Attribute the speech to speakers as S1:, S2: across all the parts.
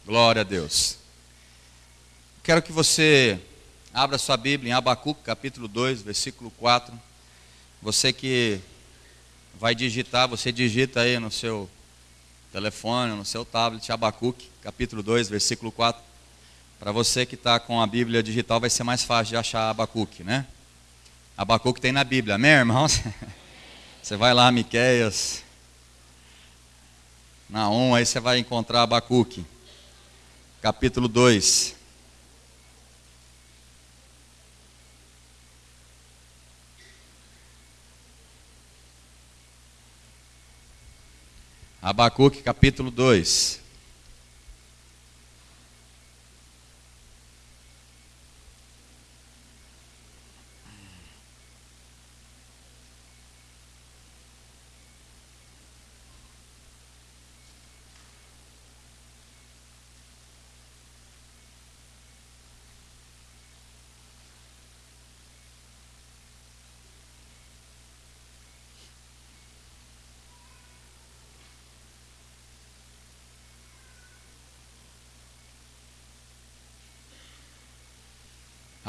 S1: Glória a Deus. Quero que você abra sua Bíblia em Abacuque, capítulo 2, versículo 4. Você que vai digitar, você digita aí no seu telefone, no seu tablet, Abacuque, capítulo 2, versículo 4. Para você que está com a Bíblia digital, vai ser mais fácil de achar Abacuque, né? Abacuque tem na Bíblia, amém, irmãos? Você vai lá, Miqueias, Naum, aí você vai encontrar Abacuque, capítulo 2. Abacuque, capítulo 2.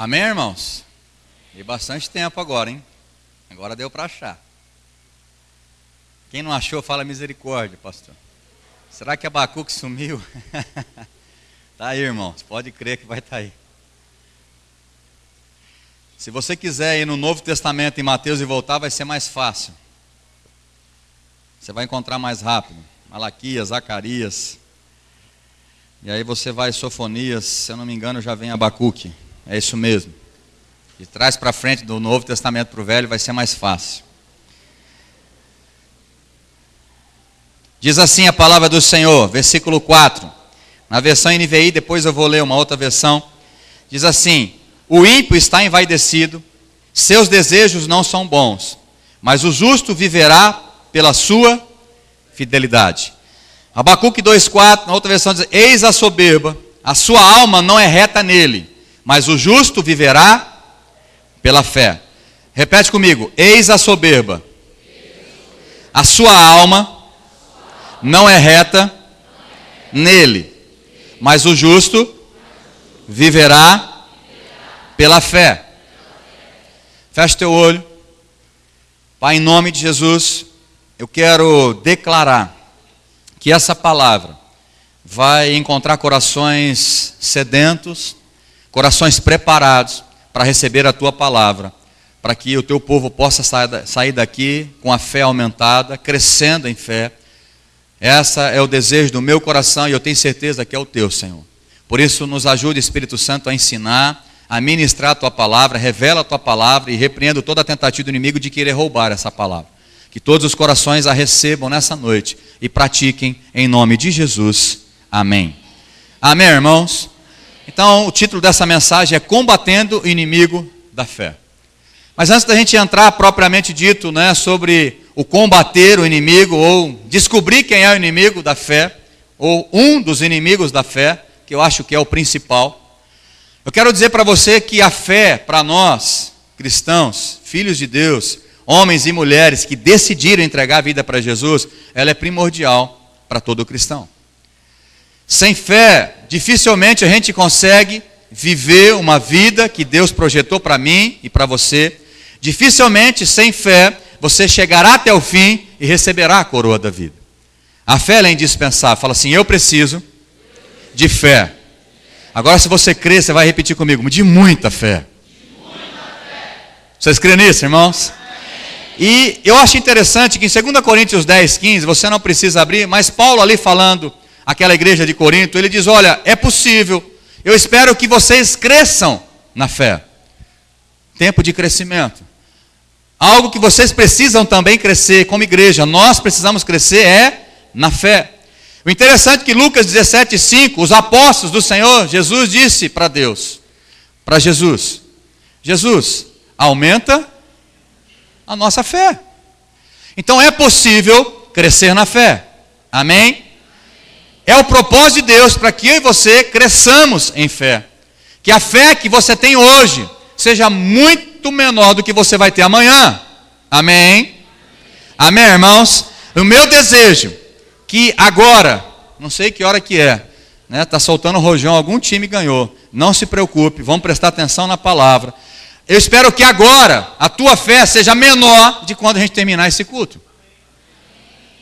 S1: Amém, irmãos? E bastante tempo agora, hein? Agora deu para achar. Quem não achou, fala misericórdia, pastor. Será que Abacuque sumiu? Tá aí, irmãos, pode crer que vai estar aí. Se você quiser ir no Novo Testamento em Mateus e voltar, vai ser mais fácil. Você vai encontrar mais rápido. Malaquias, Zacarias. E aí você vai Sofonias, se eu não me engano já vem Abacuque. É isso mesmo. De trás para frente do Novo Testamento para o Velho vai ser mais fácil. Diz assim a palavra do Senhor, versículo 4. Na versão NVI, depois eu vou ler uma outra versão. Diz assim: o ímpio está envaidecido, seus desejos não são bons, mas o justo viverá pela sua fidelidade. Abacuque 2,4, na outra versão diz: eis a soberba, a sua alma não é reta nele, mas o justo viverá pela fé. Repete comigo: eis a soberba, a sua alma não é reta nele, mas o justo viverá pela fé. Feche teu olho. Pai, em nome de Jesus, eu quero declarar que essa palavra vai encontrar corações sedentos, corações preparados para receber a tua palavra, para que o teu povo possa sair daqui com a fé aumentada, crescendo em fé. Essa é o desejo do meu coração e eu tenho certeza que é o teu, Senhor. Por isso nos ajude, Espírito Santo, a ensinar, a ministrar a tua palavra, revela a tua palavra e repreendo toda a tentativa do inimigo de querer roubar essa palavra. Que todos os corações a recebam nessa noite e pratiquem em nome de Jesus. Amém. Amém, irmãos? Então, o título dessa mensagem é Combatendo o Inimigo da Fé. Mas antes da gente entrar propriamente dito, né, sobre o combater o inimigo, ou descobrir quem é o inimigo da fé, ou um dos inimigos da fé, que eu acho que é o principal, eu quero dizer para você que a fé, para nós, cristãos, filhos de Deus, homens e mulheres que decidiram entregar a vida para Jesus, ela é primordial para todo cristão. Sem fé, dificilmente a gente consegue viver uma vida que Deus projetou para mim e para você. Dificilmente, sem fé, você chegará até o fim e receberá a coroa da vida. A fé ela é indispensável. Fala assim: eu preciso de fé. Agora, se você crê, você vai repetir comigo: de muita fé. Vocês creem nisso, irmãos? E eu acho interessante que em 2 Coríntios 10:15, você não precisa abrir, mas Paulo ali falando, aquela igreja de Corinto, ele diz: olha, é possível, eu espero que vocês cresçam na fé. Tempo de crescimento. Algo que vocês precisam também crescer como igreja, nós precisamos crescer na fé. O interessante é que Lucas 17:5, os apóstolos do Senhor Jesus disse para Deus, para Jesus: Jesus, aumenta a nossa fé. Então é possível crescer na fé. Amém? É o propósito de Deus para que eu e você cresçamos em fé. Que a fé que você tem hoje seja muito menor do que você vai ter amanhã. Amém? Amém, irmãos? O meu desejo, que agora, não sei que hora que é, né, tá soltando rojão, algum time ganhou. Não se preocupe, vamos prestar atenção na palavra. Eu espero que agora a tua fé seja menor de quando a gente terminar esse culto.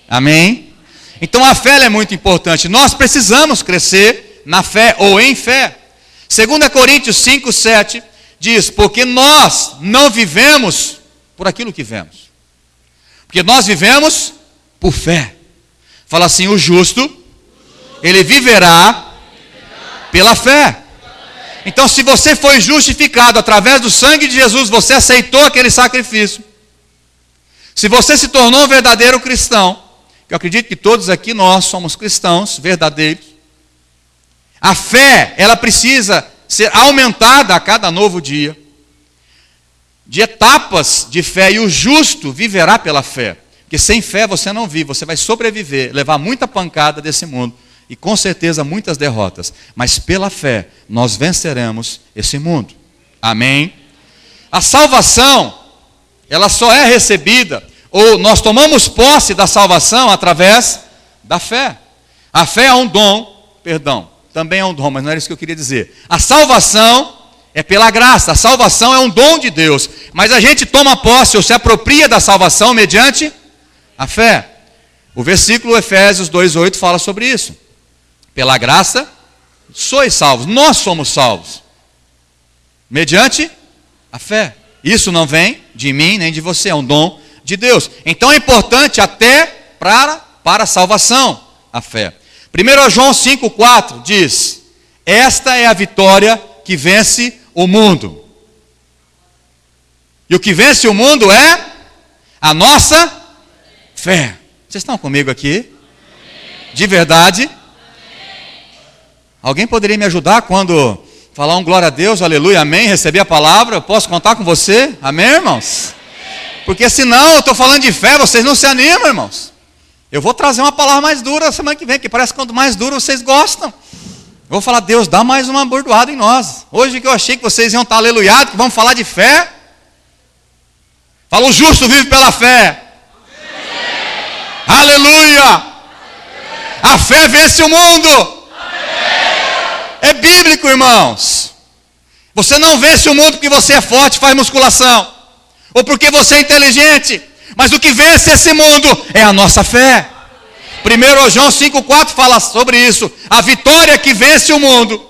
S1: Amém? Então a fé é muito importante. Nós precisamos crescer na fé ou em fé. 2 Coríntios 5, 7 diz: porque nós não vivemos por aquilo que vemos. Porque nós vivemos por fé. Fala assim: o justo, ele viverá pela fé. Então, se você foi justificado através do sangue de Jesus, você aceitou aquele sacrifício. Se você se tornou um verdadeiro cristão, eu acredito que todos aqui nós somos cristãos verdadeiros. A fé, ela precisa ser aumentada a cada novo dia. De etapas de fé, e o justo viverá pela fé. Porque sem fé você não vive, você vai sobreviver, levar muita pancada desse mundo. E com certeza muitas derrotas, mas pela fé nós venceremos esse mundo. Amém? A salvação, ela só é recebida, ou nós tomamos posse da salvação através da fé. A fé é um dom, também é um dom, mas não era isso que eu queria dizer. A salvação é pela graça, a salvação é um dom de Deus, mas a gente toma posse ou se apropria da salvação mediante a fé. O versículo Efésios 2,8 fala sobre isso. Pela graça, sois salvos. Nós somos salvos. Mediante a fé. Isso não vem de mim nem de você, é um dom de Deus. Então é importante até para a salvação, a fé. 1 João 5,4 diz: esta é a vitória que vence o mundo. E o que vence o mundo é a nossa fé. Vocês estão comigo aqui? De verdade? Alguém poderia me ajudar quando falar um glória a Deus, aleluia, amém, receber a palavra? Eu posso contar com você? Amém, irmãos? Porque senão eu estou falando de fé, vocês não se animam, irmãos. Eu vou trazer uma palavra mais dura semana que vem, que parece que quanto mais dura vocês gostam. Eu vou falar: Deus, dá mais uma bordoada em nós. Hoje que eu achei que vocês iam estar aleluiados, que vamos falar de fé. Fala: o justo vive pela fé. Aleluia! A fé vence o mundo. É bíblico, irmãos. Você não vence o mundo porque você é forte, faz musculação, ou porque você é inteligente. Mas o que vence esse mundo é a nossa fé. 1 João 5,4 fala sobre isso. A vitória que vence o mundo,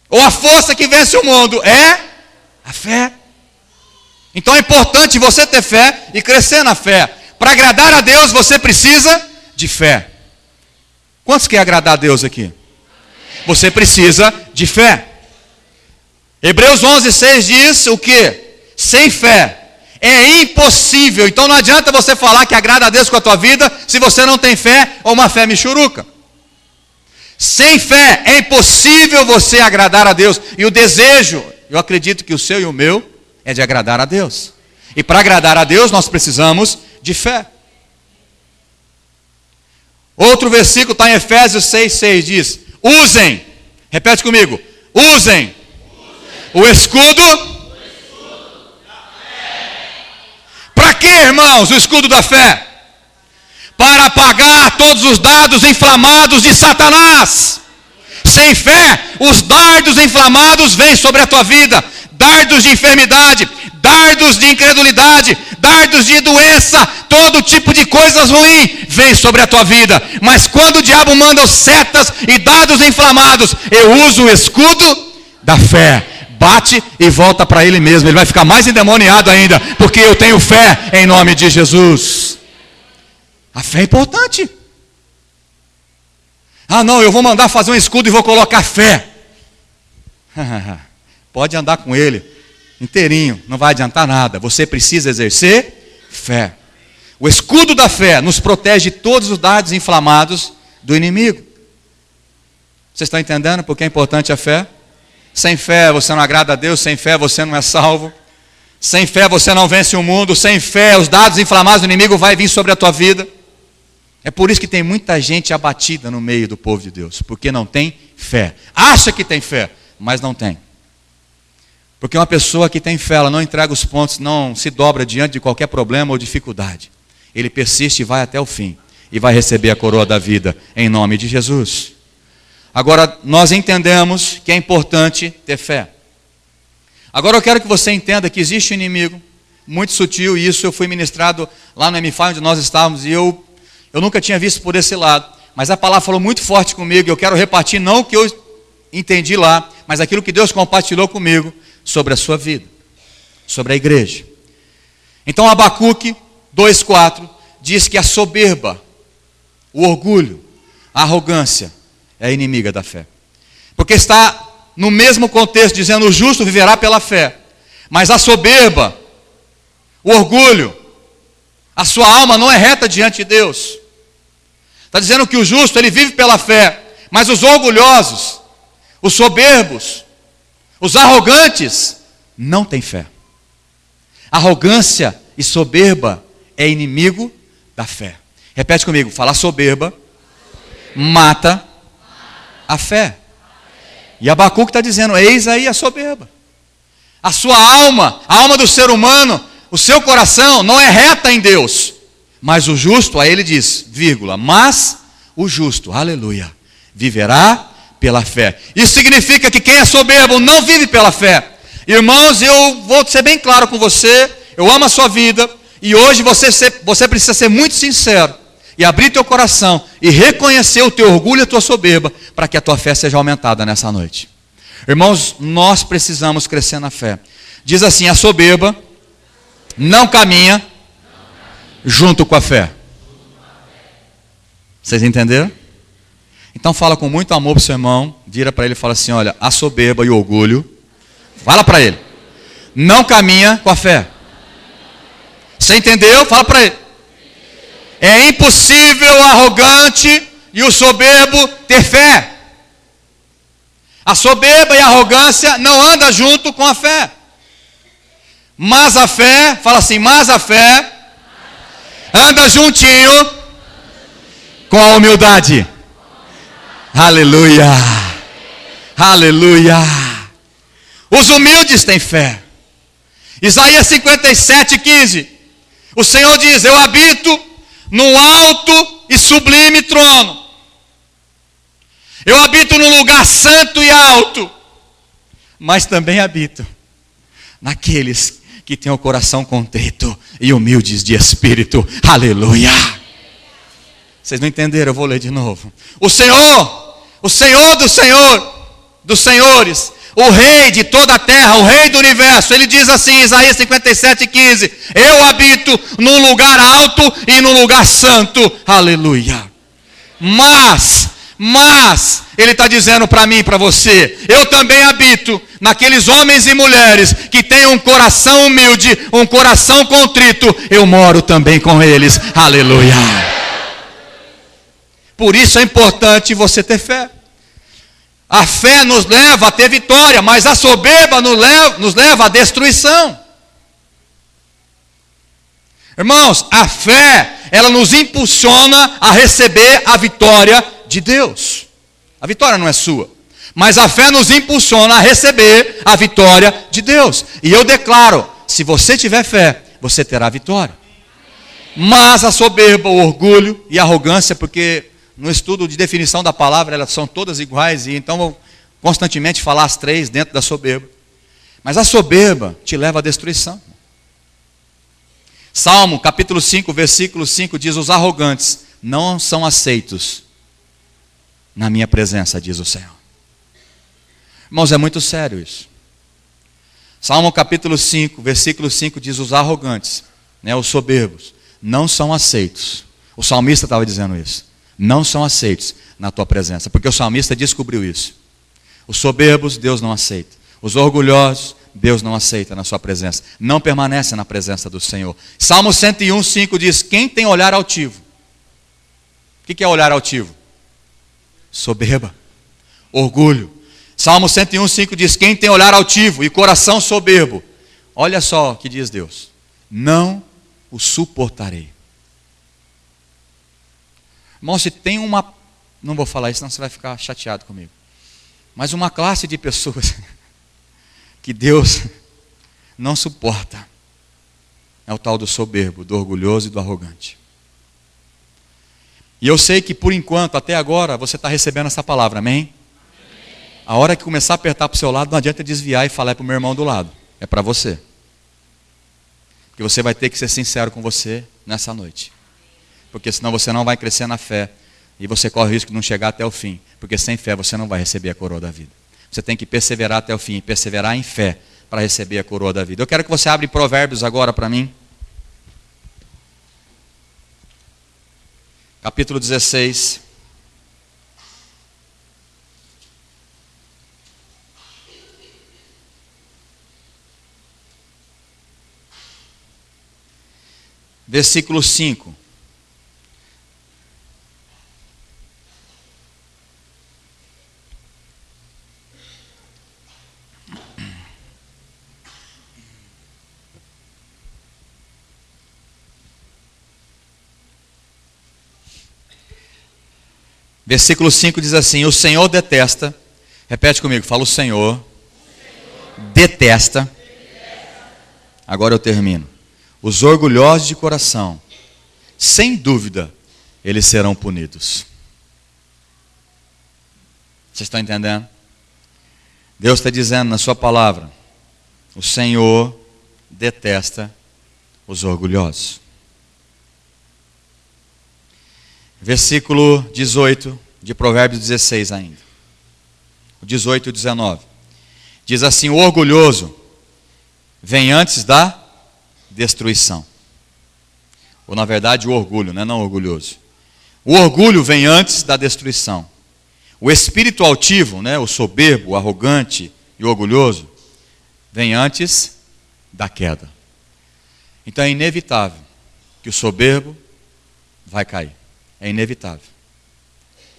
S1: ou a força que vence o mundo, é a fé. Então é importante você ter fé e crescer na fé. Para agradar a Deus você precisa de fé. Quantos querem agradar a Deus aqui? Você precisa de fé. Hebreus 11,6 diz o quê? Sem fé é impossível. Então não adianta você falar que agrada a Deus com a tua vida se você não tem fé ou uma fé michuruca. Sem fé é impossível você agradar a Deus. E o desejo, eu acredito que o seu e o meu, é de agradar a Deus. E para agradar a Deus nós precisamos de fé. Outro versículo está em Efésios 6,6, diz: usem, repete comigo, usem o escudo. Para quê, irmãos, o escudo da fé? Para apagar todos os dardos inflamados de Satanás. Sem fé, os dardos inflamados vêm sobre a tua vida. Dardos de enfermidade, dardos de incredulidade, dardos de doença, todo tipo de coisas ruins vem sobre a tua vida. Mas quando o diabo manda setas e dardos inflamados, eu uso o escudo da fé. Bate e volta para ele mesmo. Ele vai ficar mais endemoniado ainda, porque eu tenho fé em nome de Jesus. A fé é importante. Ah não, eu vou mandar fazer um escudo e vou colocar fé. Pode andar com ele inteirinho, não vai adiantar nada. Você precisa exercer fé. O escudo da fé nos protege de todos os dardos inflamados do inimigo. Vocês estão entendendo por que é importante a fé? Sem fé você não agrada a Deus, sem fé você não é salvo. Sem fé você não vence o mundo, sem fé os dardos inflamados do inimigo vai vir sobre a tua vida. É por isso que tem muita gente abatida no meio do povo de Deus, porque não tem fé. Acha que tem fé, mas não tem. Porque uma pessoa que tem fé, ela não entrega os pontos, não se dobra diante de qualquer problema ou dificuldade. Ele persiste e vai até o fim, e vai receber a coroa da vida, em nome de Jesus. Agora, nós entendemos que é importante ter fé. Agora eu quero que você entenda que existe um inimigo muito sutil, e isso eu fui ministrado lá no MFI, onde nós estávamos, e eu nunca tinha visto por esse lado, mas a palavra falou muito forte comigo, e eu quero repartir não o que eu entendi lá, mas aquilo que Deus compartilhou comigo sobre a sua vida, sobre a igreja. Então Abacuque 2,4 diz que a soberba, o orgulho, a arrogância é inimiga da fé. Porque está no mesmo contexto dizendo: o justo viverá pela fé. Mas a soberba, o orgulho, a sua alma não é reta diante de Deus. Está dizendo que o justo, ele vive pela fé. Mas os orgulhosos, os soberbos, os arrogantes, não têm fé. Arrogância e soberba é inimigo da fé. Repete comigo: falar soberba mata a fé. E Abacuque está dizendo: eis aí a soberba. A sua alma, a alma do ser humano, o seu coração não é reta em Deus. Mas o justo, aí ele diz, vírgula, mas o justo, aleluia, viverá pela fé. Isso significa que quem é soberbo não vive pela fé. Irmãos, eu vou ser bem claro com você, eu amo a sua vida, e hoje você precisa ser muito sincero, e abrir teu coração, e reconhecer o teu orgulho e a tua soberba, para que a tua fé seja aumentada nessa noite. Irmãos, nós precisamos crescer na fé. Diz assim: a soberba não caminha junto com a fé. Vocês entenderam? Então fala com muito amor para o seu irmão, vira para ele e fala assim: olha, a soberba e o orgulho, fala para ele, não caminha com a fé. Você entendeu? Fala para ele. É impossível o arrogante e o soberbo ter fé. A soberba e a arrogância não andam junto com a fé. Mas a fé, fala assim, mas a fé anda juntinho com a humildade. Aleluia. Aleluia. Os humildes têm fé. Isaías 57:15. O Senhor diz: eu habito num alto e sublime trono. Eu habito num lugar santo e alto. Mas também habito naqueles que têm o coração contrito e humildes de espírito. Aleluia. Vocês não entenderam? Eu vou ler de novo. O Senhor dos senhores, o Rei de toda a terra, o Rei do universo, ele diz assim em Isaías 57:15: eu habito num lugar alto e num lugar santo. Aleluia. Mas ele está dizendo para mim e para você: eu também habito naqueles homens e mulheres que têm um coração humilde, um coração contrito. Eu moro também com eles. Aleluia. Por isso é importante você ter fé. A fé nos leva a ter vitória, mas a soberba nos leva à destruição. Irmãos, a fé, ela nos impulsiona a receber a vitória de Deus. A vitória não é sua, mas a fé nos impulsiona a receber a vitória de Deus. E eu declaro, se você tiver fé, você terá vitória. Mas a soberba, o orgulho e a arrogância, porque no estudo de definição da palavra, elas são todas iguais, e então vou constantemente falar as três dentro da soberba. Mas a soberba te leva à destruição. Salmo capítulo 5, versículo 5 diz: os arrogantes não são aceitos na minha presença, diz o Senhor. Irmãos, é muito sério isso. Salmo capítulo 5, versículo 5 diz: os arrogantes, os soberbos, não são aceitos. O salmista estava dizendo isso. Não são aceitos na tua presença, porque o salmista descobriu isso. Os soberbos, Deus não aceita. Os orgulhosos, Deus não aceita na sua presença. Não permanece na presença do Senhor. Salmo 101:5 diz: quem tem olhar altivo? O que é olhar altivo? Soberba, orgulho. Salmo 101:5 diz: quem tem olhar altivo e coração soberbo, olha só o que diz Deus: não o suportarei. Irmão, se tem não vou falar isso, senão você vai ficar chateado comigo, mas uma classe de pessoas que Deus não suporta, é o tal do soberbo, do orgulhoso e do arrogante. E eu sei que por enquanto, até agora, você está recebendo essa palavra, amém? A hora que começar a apertar para o seu lado, não adianta desviar e falar é para o meu irmão do lado. É para você. Porque você vai ter que ser sincero com você nessa noite. Porque senão você não vai crescer na fé. E você corre o risco de não chegar até o fim. Porque sem fé você não vai receber a coroa da vida. Você tem que perseverar até o fim. Perseverar em fé para receber a coroa da vida. Eu quero que você abra Provérbios agora para mim. Capítulo 16. Versículo 5. Versículo 5 diz assim: o Senhor detesta, repete comigo, fala, o Senhor detesta, agora eu termino, os orgulhosos de coração, sem dúvida, eles serão punidos. Vocês estão entendendo? Deus está dizendo na sua palavra, o Senhor detesta os orgulhosos. Versículo 18 de Provérbios 16 ainda. O 18 e o 19. Diz assim: o orgulhoso vem antes da destruição. Ou na verdade o orgulho, não orgulhoso. O orgulho vem antes da destruição. O espírito altivo, o soberbo, o arrogante e o orgulhoso, vem antes da queda. Então é inevitável que o soberbo vai cair. É inevitável.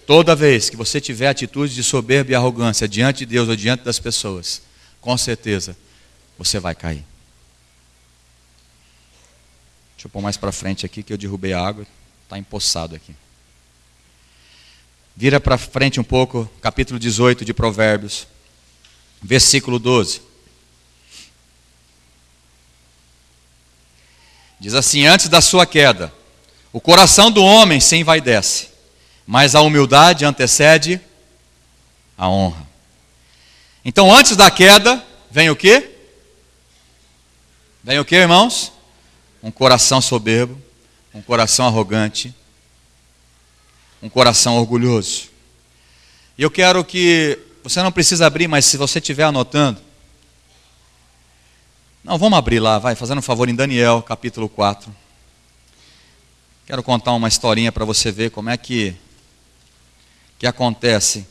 S1: Toda vez que você tiver atitude de soberba e arrogância diante de Deus ou diante das pessoas, com certeza você vai cair. Deixa eu pôr mais para frente aqui que eu derrubei a água, está empoçado aqui. Vira para frente um pouco, capítulo 18 de Provérbios, versículo 12. Diz assim: antes da sua queda, o coração do homem se envaidece, mas a humildade antecede a honra. Então, antes da queda, vem o quê? Vem o quê, irmãos? Um coração soberbo, um coração arrogante, um coração orgulhoso. E eu quero que, você não precisa abrir, mas se você estiver anotando, não, vamos abrir lá, vai, fazendo um favor, em Daniel, capítulo 4. Quero contar uma historinha para você ver como é que acontece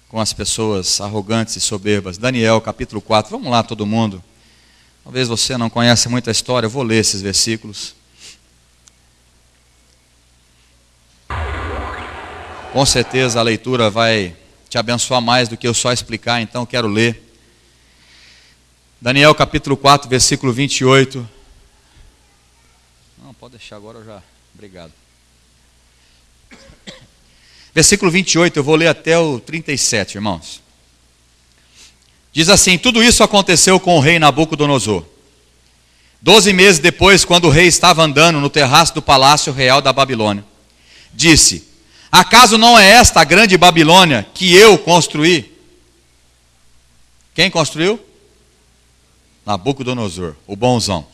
S1: com as pessoas arrogantes e soberbas. Daniel, capítulo 4, vamos lá todo mundo. Talvez você não conheça muito a história, eu vou ler esses versículos. Com certeza a leitura vai te abençoar mais do que eu só explicar, então quero ler. Daniel, capítulo 4, versículo 28. Não, pode deixar agora, eu já... Obrigado. Versículo 28, eu vou ler até o 37, irmãos. Diz assim: tudo isso aconteceu com o rei Nabucodonosor. 12 meses depois, quando o rei estava andando no terraço do palácio real da Babilônia, disse: acaso não é esta a grande Babilônia que eu construí? Quem construiu? Nabucodonosor, o bonzão.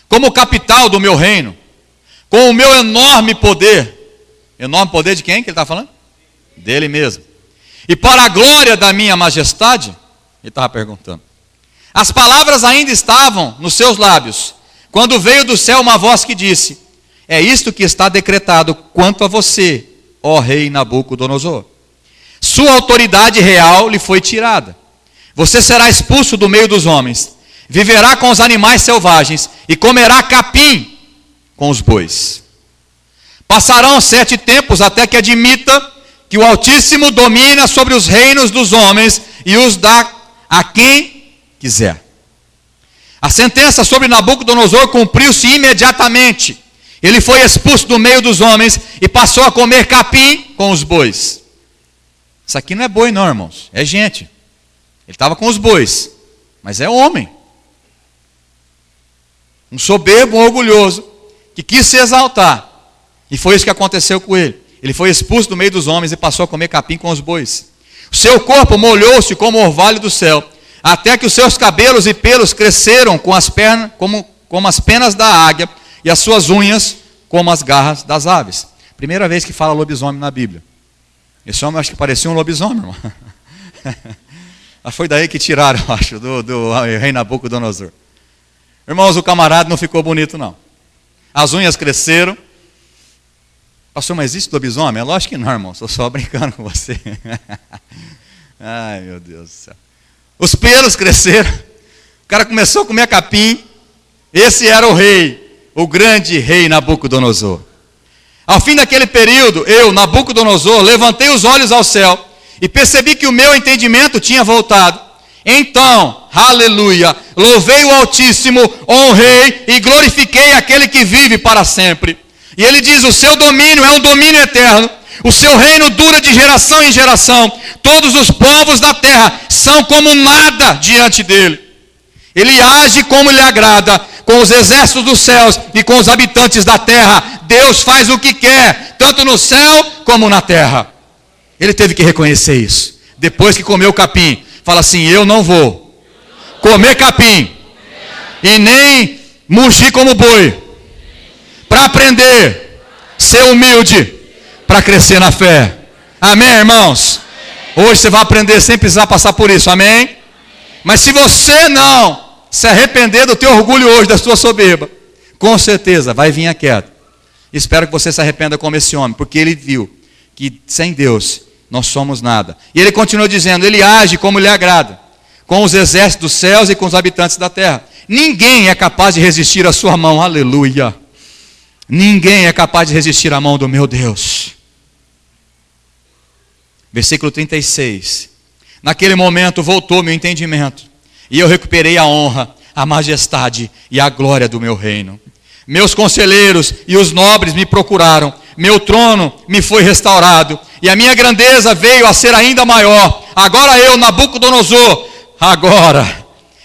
S1: Como capital do meu reino, com o meu enorme poder. Enorme poder de quem que ele está falando? Dele mesmo. E para a glória da minha majestade, ele estava perguntando. As palavras ainda estavam nos seus lábios, quando veio do céu uma voz que disse: é isto que está decretado quanto a você, ó rei Nabucodonosor. Sua autoridade real lhe foi tirada. Você será expulso do meio dos homens, viverá com os animais selvagens e comerá capim com os bois. Passarão 7 tempos até que admita que o Altíssimo domina sobre os reinos dos homens e os dá a quem quiser. A sentença sobre Nabucodonosor cumpriu-se imediatamente. Ele foi expulso do meio dos homens e passou a comer capim com os bois. Isso aqui não é boi não, irmãos, é gente. Ele estava com os bois, mas é homem. Um soberbo, um orgulhoso, que quis se exaltar. E foi isso que aconteceu com ele. Ele foi expulso do meio dos homens e passou a comer capim com os bois. O seu corpo molhou-se como o orvalho do céu, até que os seus cabelos e pelos cresceram como as penas da águia, e as suas unhas como as garras das aves. Primeira vez que fala lobisomem na Bíblia. Esse homem acho que parecia um lobisomem, irmão. Foi daí que tiraram, eu acho, do rei Nabucodonosor. Irmãos, o camarada não ficou bonito, não. As unhas cresceram. Pastor, mas existe lobisomem? É lógico que não, irmão. Estou só brincando com você. Ai, meu Deus do céu. Os pelos cresceram. O cara começou a comer capim. Esse era o rei, o grande rei Nabucodonosor. Ao fim daquele período, eu, Nabucodonosor, levantei os olhos ao céu e percebi que o meu entendimento tinha voltado. Então, aleluia, louvei o Altíssimo, honrei e glorifiquei aquele que vive para sempre. E ele diz, o seu domínio é um domínio eterno, o seu reino dura de geração em geração, todos os povos da terra são como nada diante dele. Ele age como lhe agrada, com os exércitos dos céus e com os habitantes da terra. Deus faz o que quer, tanto no céu como na terra. Ele teve que reconhecer isso. Depois que comeu capim, fala assim, eu não vou comer capim e nem mugir como boi, para aprender, ser humilde, para crescer na fé. Amém, irmãos? Hoje você vai aprender sem precisar passar por isso, amém? Mas se você não se arrepender do teu orgulho hoje, da sua soberba, com certeza vai vir a queda. Espero que você se arrependa como esse homem, porque ele viu que sem Deus nós somos nada. E ele continua dizendo, ele age como lhe agrada, com os exércitos dos céus e com os habitantes da terra. Ninguém é capaz de resistir à sua mão, aleluia. Ninguém é capaz de resistir à mão do meu Deus. Versículo 36. Naquele momento voltou meu entendimento, e eu recuperei a honra, a majestade e a glória do meu reino. Meus conselheiros e os nobres me procuraram, meu trono me foi restaurado, e a minha grandeza veio a ser ainda maior. Agora eu, Nabucodonosor,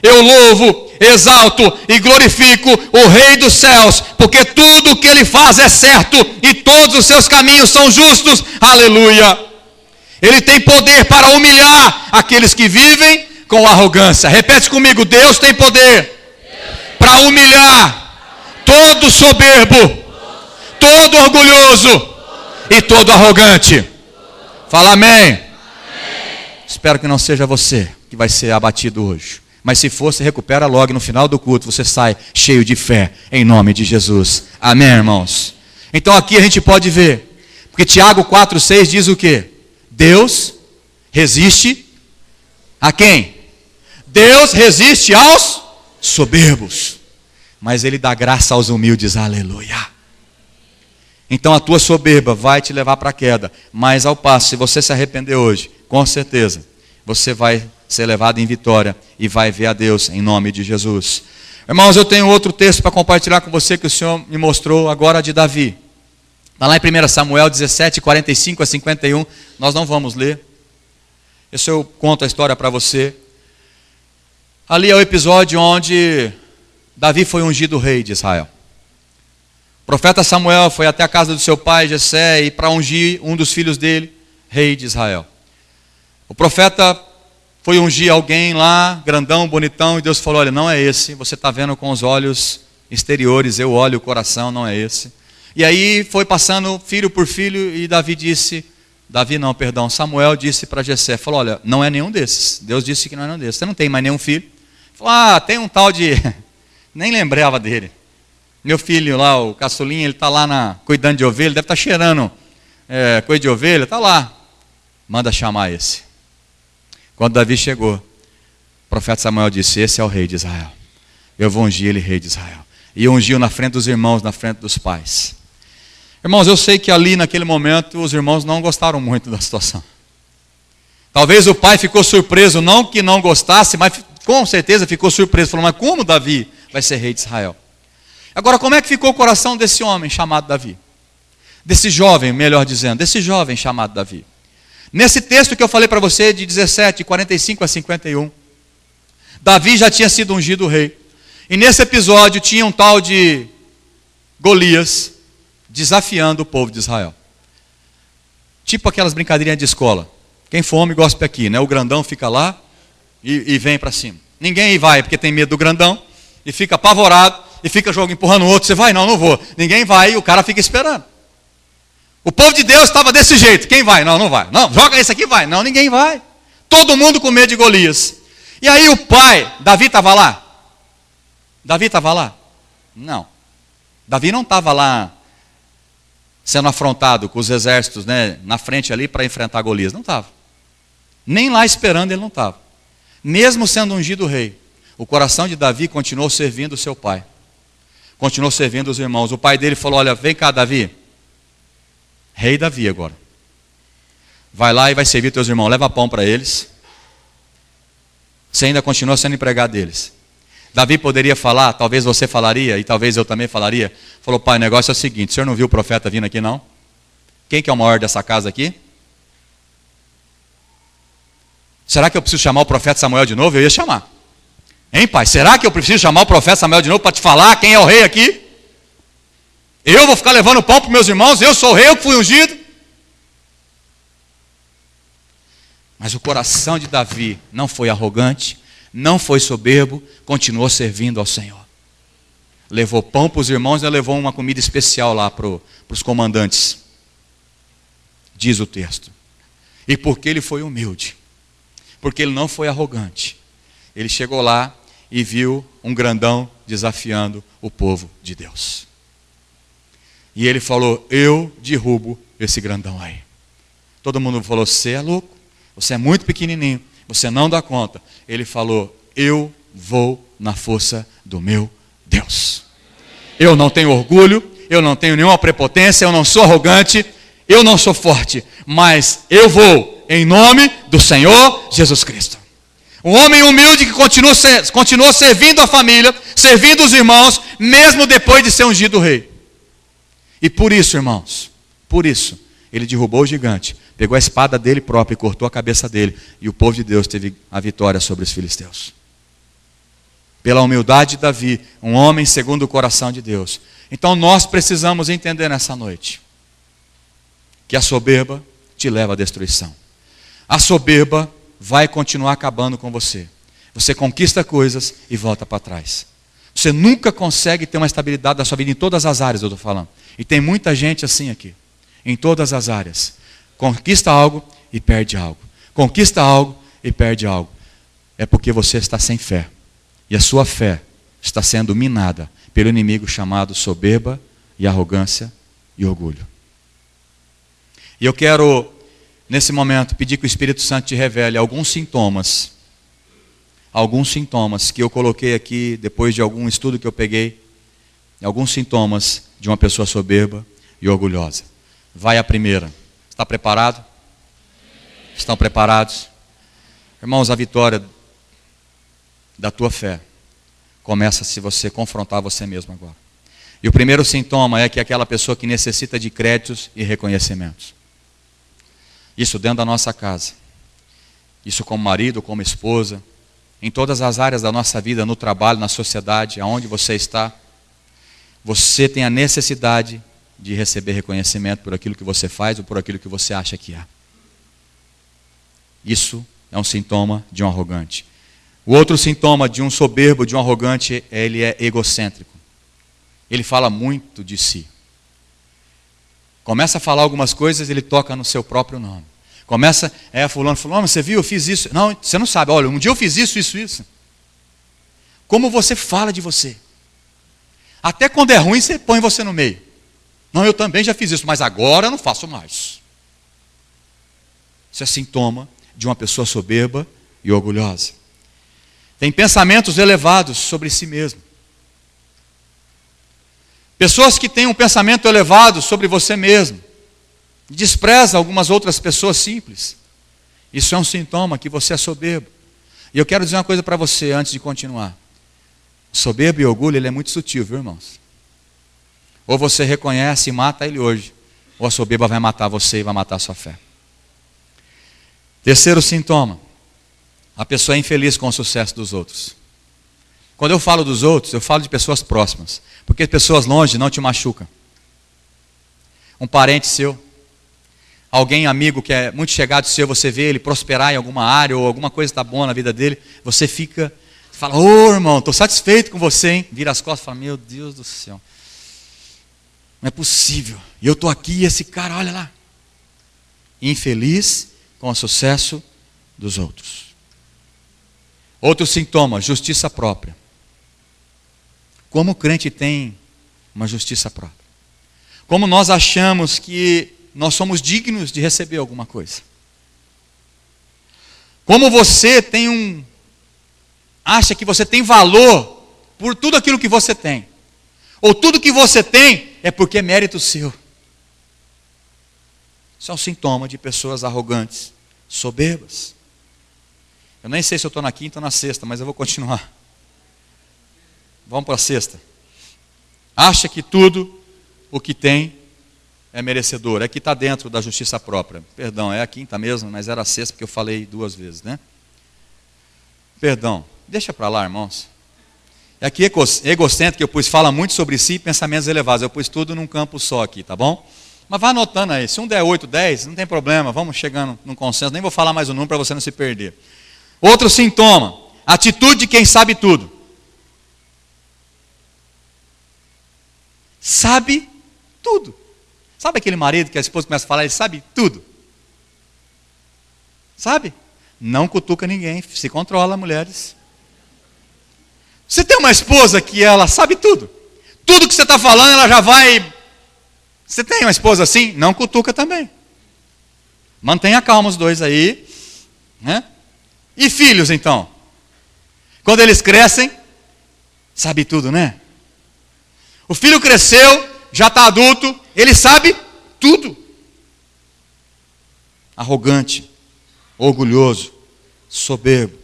S1: eu louvo, exalto e glorifico o Rei dos céus, porque tudo o que ele faz é certo, e todos os seus caminhos são justos, aleluia. Ele tem poder para humilhar aqueles que vivem com arrogância. Repete comigo, Deus tem poder para humilhar todo soberbo, todo orgulhoso e todo arrogante. Fala amém. Espero que não seja você que vai ser abatido hoje. Mas se for, você recupera logo, no final do culto você sai cheio de fé, em nome de Jesus. Amém, irmãos? Então aqui a gente pode ver, porque Tiago 4,6 diz o quê? Deus resiste a quem? Deus resiste aos soberbos, mas Ele dá graça aos humildes, aleluia. Então a tua soberba vai te levar para a queda, mas ao passo, se você se arrepender hoje, com certeza, você vai ser levado em vitória e vai ver a Deus em nome de Jesus. Irmãos, eu tenho outro texto para compartilhar com você que o Senhor me mostrou agora de Davi. Está lá em 1 Samuel 17, 45 a 51, nós não vamos ler. Isso eu conto a história para você. Ali é o episódio onde Davi foi ungido rei de Israel. O profeta Samuel foi até a casa do seu pai Jessé e para ungir um dos filhos dele, rei de Israel. O profeta foi ungir alguém lá, grandão, bonitão, e Deus falou, olha, não é esse, você está vendo com os olhos exteriores, eu olho o coração, não é esse. E aí foi passando filho por filho e Samuel disse para Jessé, falou, olha, não é nenhum desses. Deus disse que não é nenhum desses. Você não tem mais nenhum filho? Falou, tem um tal de... Nem lembrava dele. Meu filho lá, o caçulinha, ele está lá cuidando de ovelha, deve estar cheirando coisa de ovelha, está lá. Manda chamar esse. Quando Davi chegou, o profeta Samuel disse, esse é o rei de Israel. Eu vou ungir ele rei de Israel. E ungiu na frente dos irmãos, na frente dos pais. Irmãos, eu sei que ali naquele momento os irmãos não gostaram muito da situação. Talvez o pai ficou surpreso, não que não gostasse, mas com certeza ficou surpreso. Falou, mas como Davi vai ser rei de Israel? Agora, como é que ficou o coração desse homem chamado Davi? Desse jovem, melhor dizendo, desse jovem chamado Davi. Nesse texto que eu falei para você, de 17, 45 a 51, Davi já tinha sido ungido rei. E nesse episódio tinha um tal de Golias desafiando o povo de Israel. Tipo aquelas brincadeirinhas de escola. Quem fome, gospe aqui, né? O grandão fica lá e vem para cima. Ninguém vai porque tem medo do grandão e fica apavorado e fica empurrando o outro. Você vai? Não, não vou. Ninguém vai e o cara fica esperando. O povo de Deus estava desse jeito. Quem vai? Não, não vai. Não, joga esse aqui, vai. Não, ninguém vai. Todo mundo com medo de Golias. E aí o pai, Davi estava lá? Davi estava lá? Não. Davi não estava lá sendo afrontado com os exércitos, né, na frente ali para enfrentar Golias. Não estava. Nem lá esperando ele não estava. Mesmo sendo ungido rei, o coração de Davi continuou servindo o seu pai. Continuou servindo os irmãos. O pai dele falou, olha, vem cá, Davi. Rei Davi agora. Vai lá e vai servir teus irmãos. Leva pão para eles. Você ainda continua sendo empregado deles. Davi poderia falar, talvez você falaria, e talvez eu também falaria. Falou, pai, o negócio é o seguinte, o senhor não viu o profeta vindo aqui não? Quem que é o maior dessa casa aqui? Será que eu preciso chamar o profeta Samuel de novo? Eu ia chamar. Hein, pai? Será que eu preciso chamar o profeta Samuel de novo para te falar quem é o rei aqui? Eu vou ficar levando pão para meus irmãos? Eu sou o rei, eu que fui ungido? Mas o coração de Davi não foi arrogante, não foi soberbo, continuou servindo ao Senhor. Levou pão para os irmãos e levou uma comida especial lá para os comandantes. Diz o texto. E porque ele foi humilde, porque ele não foi arrogante, ele chegou lá e viu um grandão desafiando o povo de Deus. E ele falou, eu derrubo esse grandão aí. Todo mundo falou, você é louco, você é muito pequenininho, você não dá conta. Ele falou, eu vou na força do meu Deus. Eu não tenho orgulho, eu não tenho nenhuma prepotência, eu não sou arrogante, eu não sou forte, mas eu vou em nome do Senhor Jesus Cristo. Um homem humilde que continuou servindo a família, servindo os irmãos, mesmo depois de ser ungido rei. E por isso, irmãos, por isso, ele derrubou o gigante, pegou a espada dele próprio e cortou a cabeça dele. E o povo de Deus teve a vitória sobre os filisteus. Pela humildade de Davi, um homem segundo o coração de Deus. Então nós precisamos entender nessa noite que a soberba te leva à destruição. A soberba vai continuar acabando com você. Você conquista coisas e volta para trás. Você nunca consegue ter uma estabilidade da sua vida em todas as áreas, eu estou falando. E tem muita gente assim aqui. Em todas as áreas. Conquista algo e perde algo. Conquista algo e perde algo. É porque você está sem fé. E a sua fé está sendo minada pelo inimigo chamado soberba e arrogância e orgulho. E eu quero, nesse momento, pedir que o Espírito Santo te revele alguns sintomas que eu coloquei aqui, depois de algum estudo que eu peguei, alguns sintomas de uma pessoa soberba e orgulhosa. Vai a primeira. Está preparado? Estão preparados? Irmãos, a vitória da tua fé começa se você confrontar você mesmo agora. E o primeiro sintoma é que aquela pessoa que necessita de créditos e reconhecimentos. Isso dentro da nossa casa. Isso como marido, como esposa, em todas as áreas da nossa vida, no trabalho, na sociedade, aonde você está, você tem a necessidade de receber reconhecimento por aquilo que você faz ou por aquilo que você acha que é. Isso é um sintoma de um arrogante. O outro sintoma de um soberbo, de um arrogante, ele é egocêntrico. Ele fala muito de si. Começa a falar algumas coisas, ele toca no seu próprio nome. Começa, fulano, você viu, eu fiz isso. Não, você não sabe, olha, um dia eu fiz isso. Como você fala de você. Até quando é ruim, você põe você no meio. Não, eu também já fiz isso, mas agora eu não faço mais. Isso é sintoma de uma pessoa soberba e orgulhosa. Tem pensamentos elevados sobre si mesmo. Pessoas que têm um pensamento elevado sobre você mesmo. Despreza algumas outras pessoas simples. Isso é um sintoma que você é soberbo. E eu quero dizer uma coisa para você antes de continuar. Soberbo e orgulho, ele é muito sutil, viu, irmãos? Ou você reconhece e mata ele hoje, ou a soberba vai matar você e vai matar a sua fé. Terceiro sintoma. A pessoa é infeliz com o sucesso dos outros. Quando eu falo dos outros, eu falo de pessoas próximas. Porque pessoas longe não te machucam. Um parente seu, alguém amigo que é muito chegado seu, você vê ele prosperar em alguma área ou alguma coisa está boa na vida dele, você fala, ô irmão, estou satisfeito com você, hein? Vira as costas e fala, meu Deus do céu, não é possível, e eu estou aqui e esse cara, olha lá, infeliz com o sucesso dos outros. Outro sintoma, justiça própria. Como o crente tem uma justiça própria? Como nós achamos que nós somos dignos de receber alguma coisa? Como você acha que você tem valor por tudo aquilo que você tem? Ou tudo que você tem é porque é mérito seu? Isso é um sintoma de pessoas arrogantes, soberbas. Eu nem sei se eu estou na quinta ou na sexta, mas eu vou continuar. Vamos para a sexta. Acha que tudo o que tem é merecedor. É que está dentro da justiça própria. Perdão, é a quinta mesmo, mas era a sexta porque eu falei 2 vezes, né? Perdão, deixa para lá, irmãos. É que egocêntrico que eu pus, fala muito sobre si e pensamentos elevados. Eu pus tudo num campo só aqui, tá bom? Mas vá anotando aí. Se um der 8, 10, não tem problema. Vamos chegando num consenso. Nem vou falar mais o número para você não se perder. Outro sintoma, atitude de quem sabe tudo. Sabe tudo. Sabe aquele marido que a esposa começa a falar, ele sabe tudo? Sabe? Não cutuca ninguém, se controla, mulheres. Você tem uma esposa que ela sabe tudo. Tudo que você está falando, ela já vai. Você tem uma esposa assim? Não cutuca também. Mantenha calma os dois aí. Né? E filhos, então? Quando eles crescem, sabe tudo, né? O filho cresceu, já está adulto, ele sabe tudo. Arrogante, orgulhoso, soberbo.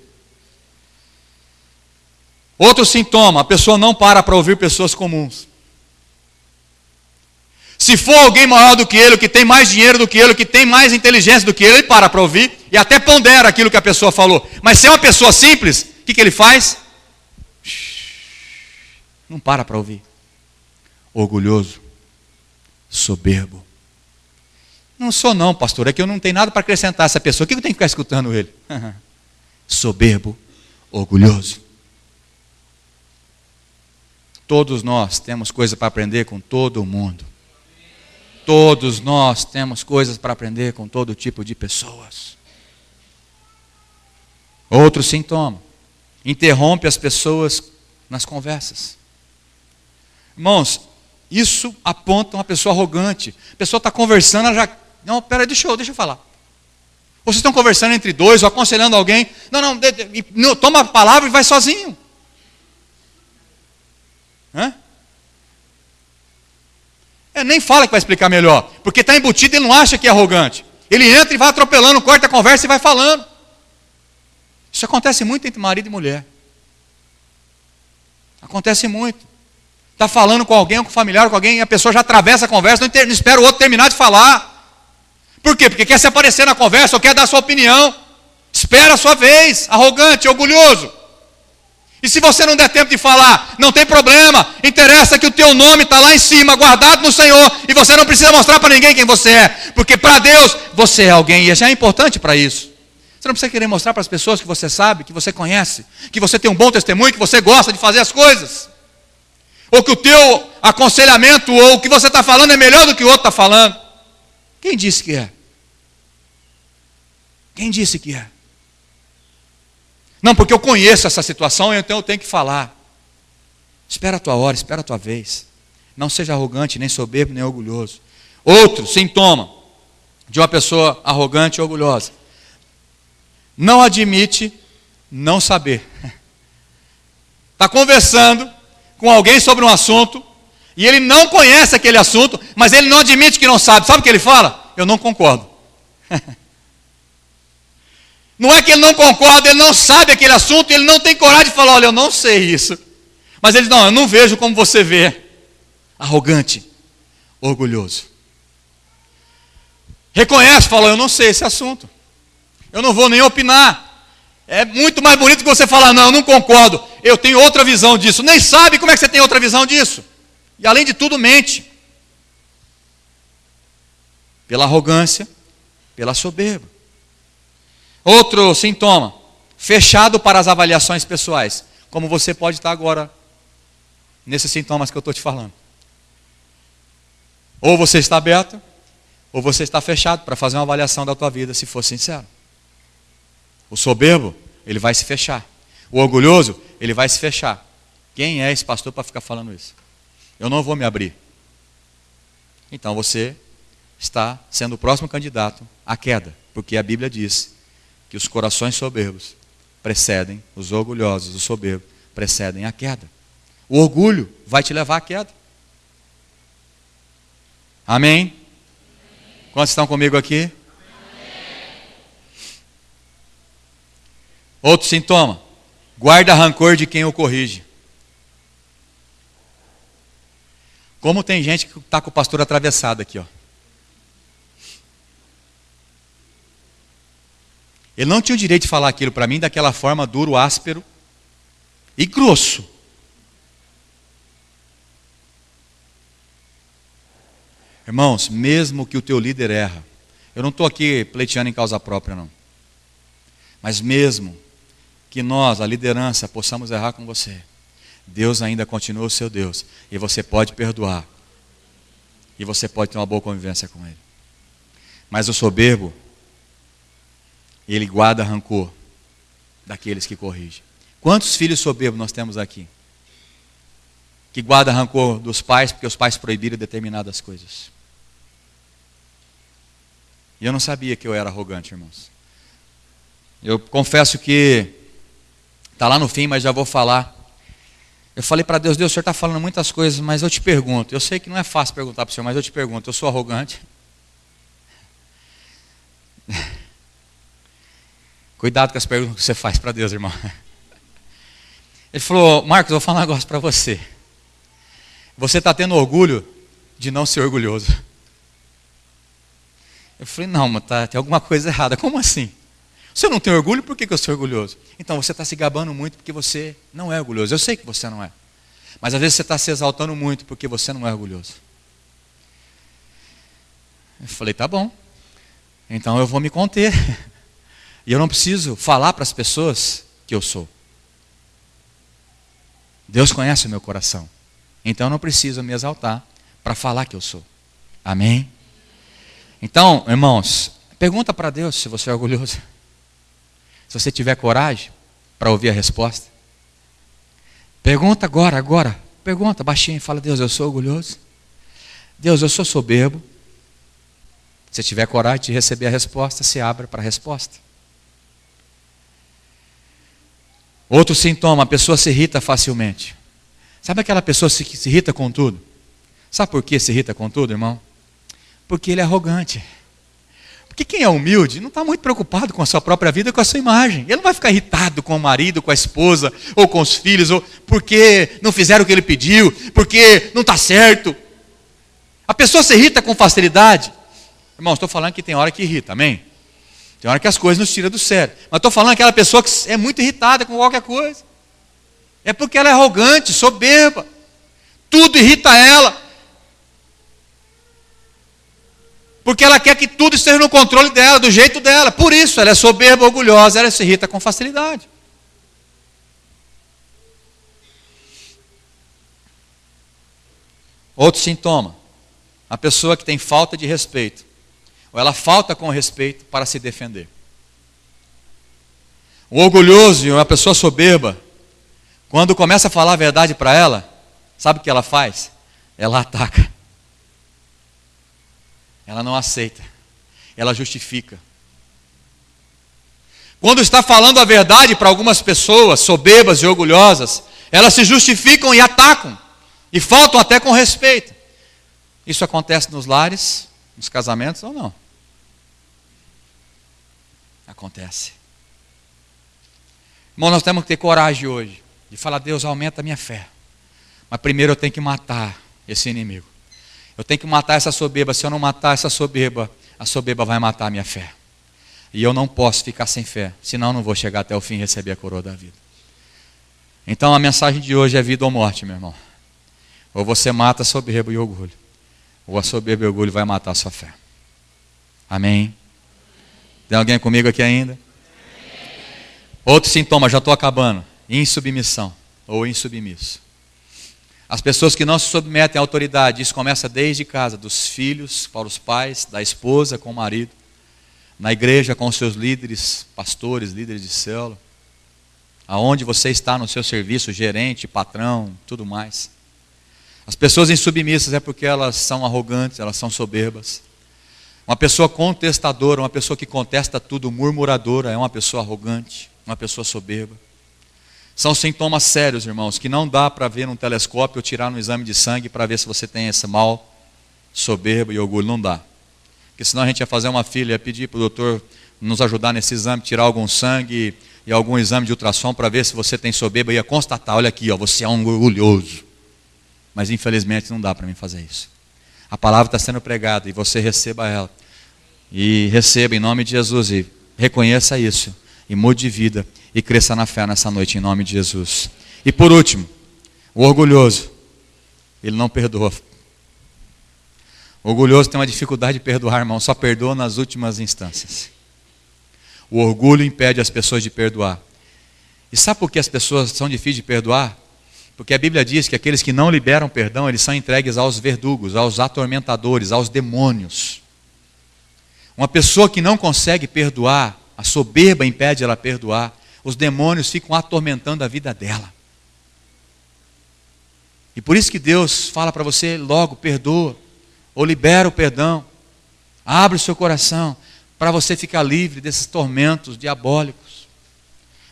S1: Outro sintoma, a pessoa não para ouvir pessoas comuns. Se for alguém maior do que ele, que tem mais dinheiro do que ele, que tem mais inteligência do que ele para ouvir e até pondera aquilo que a pessoa falou. Mas se é uma pessoa simples, o que ele faz? Não para ouvir. Orgulhoso, soberbo. Não sou não, pastor, é que eu não tenho nada para acrescentar a essa pessoa. O que eu tenho que ficar escutando ele? Soberbo, orgulhoso. Todos nós temos coisa para aprender com todo mundo. Todos nós temos coisas para aprender com todo tipo de pessoas. Outro sintoma, interrompe as pessoas nas conversas. Irmãos, isso aponta uma pessoa arrogante. A pessoa está conversando, ela já... Não, peraí, deixa eu falar. Ou vocês estão conversando entre dois, ou aconselhando alguém. Não, toma a palavra e vai sozinho. Hã? Nem fala que vai explicar melhor. Porque está embutido, ele não acha que é arrogante. Ele entra e vai atropelando, corta a conversa e vai falando. Isso acontece muito entre marido e mulher. Acontece muito. Está falando com alguém, com um familiar, com alguém, e a pessoa já atravessa a conversa, não espera o outro terminar de falar. Por quê? Porque quer se aparecer na conversa ou quer dar a sua opinião. Espera a sua vez, arrogante, orgulhoso. E se você não der tempo de falar, não tem problema. Interessa que o teu nome está lá em cima, guardado no Senhor, e você não precisa mostrar para ninguém quem você é. Porque para Deus, você é alguém, e já é importante para isso. Você não precisa querer mostrar para as pessoas que você sabe, que você conhece, que você tem um bom testemunho, que você gosta de fazer as coisas. Ou que o teu aconselhamento, ou o que você está falando é melhor do que o outro está falando. Quem disse que é? Quem disse que é? Não, porque eu conheço essa situação, então eu tenho que falar. Espera a tua hora, espera a tua vez. Não seja arrogante, nem soberbo, nem orgulhoso. Outro sintoma de uma pessoa arrogante e orgulhosa. Não admite não saber. Está conversando com alguém sobre um assunto, e ele não conhece aquele assunto, mas ele não admite que não sabe. Sabe o que ele fala? Eu não concordo. Não é que ele não concorda, ele não sabe aquele assunto, ele não tem coragem de falar, olha, eu não sei isso. Mas ele diz, não, eu não vejo como você vê. Arrogante, orgulhoso. Reconhece, fala, eu não sei esse assunto. Eu não vou nem opinar. É muito mais bonito que você falar, não, eu não concordo. Eu tenho outra visão disso. Nem sabe como é que você tem outra visão disso. E além de tudo, mente. Pela arrogância, Pela soberba. Outro sintoma, fechado para as avaliações pessoais, como você pode estar agora, nesses sintomas que eu estou te falando. Ou você está aberto, ou você está fechado para fazer uma avaliação da tua vida, se for sincero. O soberbo, ele vai se fechar. O orgulhoso, ele vai se fechar. Quem é esse pastor para ficar falando isso? Eu não vou me abrir. Então você está sendo o próximo candidato à queda, porque a Bíblia diz que os corações soberbos precedem, os orgulhosos, os soberbos, precedem a queda. O orgulho vai te levar à queda. Amém? Quantos estão comigo aqui? Outro sintoma, guarda rancor de quem o corrige. Como tem gente que está com o pastor atravessado aqui, ó. Ele não tinha o direito de falar aquilo para mim daquela forma duro, áspero e grosso. Irmãos, mesmo que o teu líder erra, eu não estou aqui pleiteando em causa própria, não. Mas mesmo que nós, a liderança, possamos errar com você, Deus ainda continua o seu Deus. E você pode perdoar. E você pode ter uma boa convivência com Ele. Mas o soberbo, ele guarda rancor daqueles que corrigem. Quantos filhos soberbos nós temos aqui? Que guarda rancor dos pais porque os pais proibiram determinadas coisas. E eu não sabia que eu era arrogante, irmãos. Eu confesso que está lá no fim, mas já vou falar. Eu falei para Deus, Deus, o Senhor está falando muitas coisas, mas eu te pergunto. Eu sei que não é fácil perguntar para o Senhor, mas eu te pergunto, eu sou arrogante? Cuidado com as perguntas que você faz para Deus, irmão. Ele falou, Marcos, eu vou falar um negócio para você. Você está tendo orgulho de não ser orgulhoso. Eu falei, não, mas tem alguma coisa errada. Como assim? Se eu não tenho orgulho, por que eu sou orgulhoso? Então você está se gabando muito porque você não é orgulhoso. Eu sei que você não é. Mas às vezes você está se exaltando muito porque você não é orgulhoso. Eu falei, tá bom. Então eu vou me conter. E eu não preciso falar para as pessoas que eu sou. Deus conhece o meu coração. Então eu não preciso me exaltar para falar que eu sou. Amém? Então, irmãos, pergunta para Deus se você é orgulhoso. Se você tiver coragem para ouvir a resposta. Pergunta agora. Pergunta baixinho e fala, Deus, eu sou orgulhoso? Deus, eu sou soberbo? Se tiver coragem de receber a resposta, se abra para a resposta. Outro sintoma, a pessoa se irrita facilmente. Sabe aquela pessoa que se irrita com tudo? Sabe por que se irrita com tudo, irmão? Porque ele é arrogante. Porque quem é humilde não está muito preocupado com a sua própria vida e com a sua imagem. Ele não vai ficar irritado com o marido, com a esposa, ou com os filhos, ou porque não fizeram o que ele pediu, porque não está certo. A pessoa se irrita com facilidade. Irmão, estou falando que tem hora que irrita, amém? Tem hora que as coisas nos tiram do sério. Mas estou falando aquela pessoa que é muito irritada com qualquer coisa. É porque ela é arrogante, soberba. Tudo irrita ela. Porque ela quer que tudo esteja no controle dela, do jeito dela. Por isso, ela é soberba, orgulhosa, ela se irrita com facilidade. Outro sintoma. A pessoa que tem falta de respeito. Ou ela falta com respeito para se defender. O orgulhoso e uma pessoa soberba, quando começa a falar a verdade para ela, sabe o que ela faz? Ela ataca. Ela não aceita. Ela justifica. Quando está falando a verdade para algumas pessoas soberbas e orgulhosas, elas se justificam e atacam. E faltam até com respeito. Isso acontece nos lares, nos casamentos ou não? Acontece. Irmão, nós temos que ter coragem hoje de falar, Deus, aumenta a minha fé. Mas primeiro eu tenho que matar esse inimigo. Eu tenho que matar essa soberba. Se eu não matar essa soberba, a soberba vai matar a minha fé. E eu não posso ficar sem fé, senão eu não vou chegar até o fim e receber a coroa da vida. Então a mensagem de hoje é vida ou morte, meu irmão. Ou você mata a soberba e orgulho, ou a soberba e orgulho vai matar a sua fé. Amém? Tem alguém comigo aqui ainda? Outro sintoma, já estou acabando. Insubmissão ou insubmisso. As pessoas que não se submetem à autoridade, isso começa desde casa, dos filhos para os pais, da esposa com o marido, na igreja com os seus líderes, pastores, líderes de célula, aonde você está no seu serviço, gerente, patrão, tudo mais. As pessoas insubmissas é porque elas são arrogantes, elas são soberbas. Uma pessoa contestadora, uma pessoa que contesta tudo, murmuradora, é uma pessoa arrogante, uma pessoa soberba. São sintomas sérios, irmãos, que não dá para ver num telescópio ou tirar no exame de sangue para ver se você tem esse mal, soberba e orgulho. Não dá. Porque senão a gente ia fazer uma fila, ia pedir para o doutor nos ajudar nesse exame, tirar algum sangue e algum exame de ultrassom para ver se você tem soberba e ia constatar, olha aqui, ó, você é um orgulhoso. Mas infelizmente não dá para mim fazer isso. A palavra está sendo pregada e você receba ela. E receba em nome de Jesus e reconheça isso. E mude de vida e cresça na fé nessa noite em nome de Jesus. E por último, o orgulhoso, ele não perdoa. O orgulhoso tem uma dificuldade de perdoar, irmão, só perdoa nas últimas instâncias. O orgulho impede as pessoas de perdoar. E sabe por que as pessoas são difíceis de perdoar? Porque a Bíblia diz que aqueles que não liberam perdão, eles são entregues aos verdugos, aos atormentadores, aos demônios. Uma pessoa que não consegue perdoar, a soberba impede ela perdoar, os demônios ficam atormentando a vida dela. E por isso que Deus fala para você logo, perdoa, ou libera o perdão, abre o seu coração, para você ficar livre desses tormentos diabólicos.